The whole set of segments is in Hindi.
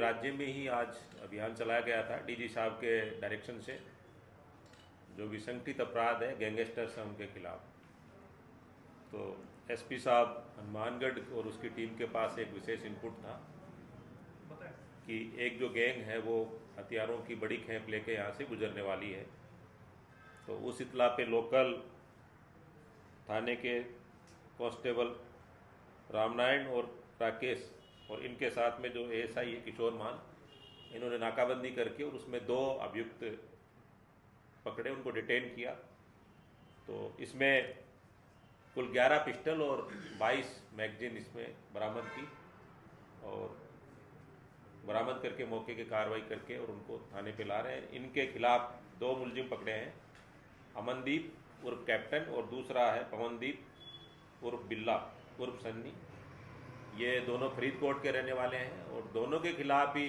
राज्य में ही आज अभियान चलाया गया था डीजी साहब के डायरेक्शन से। जो विसंगठित अपराध है गैंगस्टर्स हैं उनके खिलाफ, तो एसपी साहब हनुमानगढ़ और उसकी टीम के पास एक विशेष इनपुट था कि एक जो गैंग है वो हथियारों की बड़ी खेप लेके यहाँ से गुजरने वाली है। तो उस इतला पे लोकल थाने के कांस्टेबल रामनारायण और राकेश और इनके साथ में जो एएसआई है किशोर मान, इन्होंने नाकाबंदी करके और उसमें 2 अभियुक्त पकड़े, उनको डिटेन किया। तो इसमें कुल 11 पिस्टल और 22 मैगजीन इसमें बरामद की और बरामद करके मौके की कार्रवाई करके और उनको थाने पे ला रहे हैं। इनके खिलाफ 2 मुलजिम पकड़े हैं, अमनदीप उर्फ कैप्टन और दूसरा है पवनदीप उर्फ बिल्ला उर्फ सन्नी। ये दोनों फरीदकोट के रहने वाले हैं और दोनों के खिलाफ ही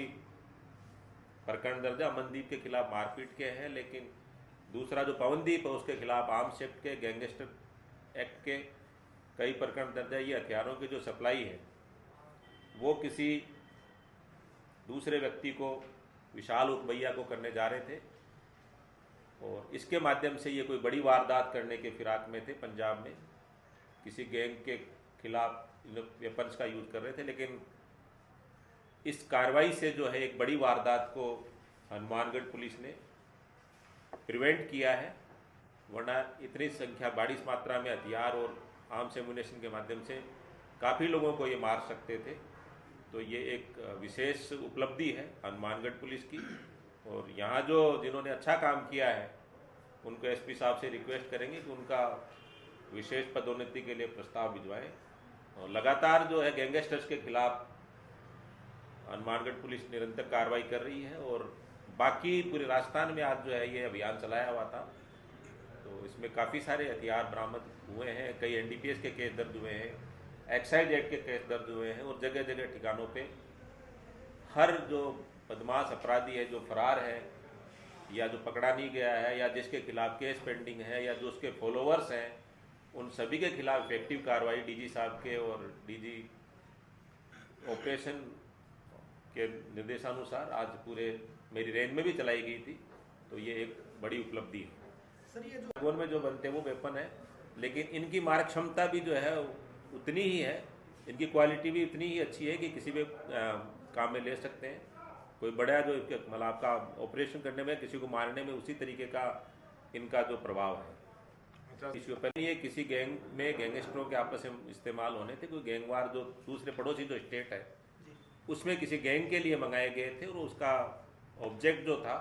प्रकरण दर्ज है। अमनदीप के खिलाफ मारपीट के हैं, लेकिन दूसरा जो पवनदीप है उसके खिलाफ आर्म्स एक्ट के, गैंगस्टर एक्ट के कई प्रकरण दर्ज है। ये हथियारों की जो सप्लाई है वो किसी दूसरे व्यक्ति को, विशाल उर्फ भैया को करने जा रहे थे और इसके माध्यम से ये कोई बड़ी वारदात करने के फिराक में थे। पंजाब में किसी गैंग के खिलाफ वेपन्स का यूज कर रहे थे, लेकिन इस कार्रवाई से जो है एक बड़ी वारदात को हनुमानगढ़ पुलिस ने प्रिवेंट किया है, वरना इतनी संख्या, बड़ी मात्रा में हथियार और आर्म्स एमुनेशन के माध्यम से काफ़ी लोगों को ये मार सकते थे। तो ये एक विशेष उपलब्धि है हनुमानगढ़ पुलिस की। और यहाँ जो जिन्होंने अच्छा काम किया है उनको एसपी साहब से रिक्वेस्ट करेंगे कि उनका विशेष पदोन्नति के लिए प्रस्ताव भिजवाएं। और लगातार जो है गैंगस्टर्स के खिलाफ हनुमानगढ़ पुलिस निरंतर कार्रवाई कर रही है और बाकी पूरे राजस्थान में आज जो है ये अभियान चलाया हुआ था। तो इसमें काफ़ी सारे हथियार बरामद हुए हैं, कई एनडीपीएस के केस दर्ज हुए हैं, एक्साइज एक्ट के केस दर्ज हुए हैं और जगह जगह ठिकानों पे हर जो बदमाश अपराधी है, जो फरार है या जो पकड़ा नहीं गया है या जिसके खिलाफ केस पेंडिंग है या जो उसके फॉलोअर्स हैं, उन सभी के खिलाफ इफेक्टिव कार्रवाई डीजी साहब के और डीजी ऑपरेशन के निर्देशानुसार आज पूरे मेरी रेंज में भी चलाई गई थी। तो ये एक बड़ी उपलब्धि है। सर, ये जो गोन में जो बनते हैं वो वेपन है, लेकिन इनकी मारक क्षमता भी जो है उतनी ही है, इनकी क्वालिटी भी उतनी ही अच्छी है कि किसी भी काम में ले सकते हैं। कोई बड़ा जो मतलब आपका ऑपरेशन करने में, किसी को मारने में उसी तरीके का इनका जो प्रभाव है। इस पहले ये किसी गैंग में गैंगस्टरों के आपस में इस्तेमाल होने थे, कोई गैंगवार जो दूसरे पड़ोसी जो स्टेट है उसमें किसी गैंग के लिए मंगाए गए थे और उसका ऑब्जेक्ट जो था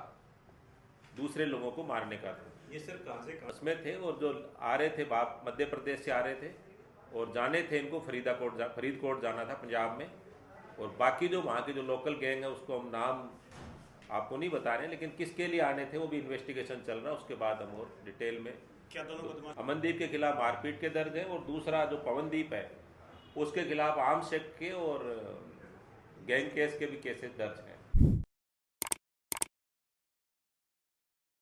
दूसरे लोगों को मारने का था। ये सर कहाँ से उसमें थे और जो आ रहे थे मध्य प्रदेश से आ रहे थे और जाने थे इनको फरीदकोट जाना था पंजाब में। और बाकी जो वहाँ के जो लोकल गैंग है उसको हम नाम आपको नहीं बता रहे हैं, लेकिन किसके लिए आने थे वो भी इन्वेस्टिगेशन चल रहा है, उसके बाद हम और डिटेल में। क्या दोनों बदमाश? अमनदीप के खिलाफ मारपीट के दर्ज है और दूसरा जो पवनदीप है उसके खिलाफ आर्म्स एक्ट के और गैंग केस के भी केसेस दर्ज हैं।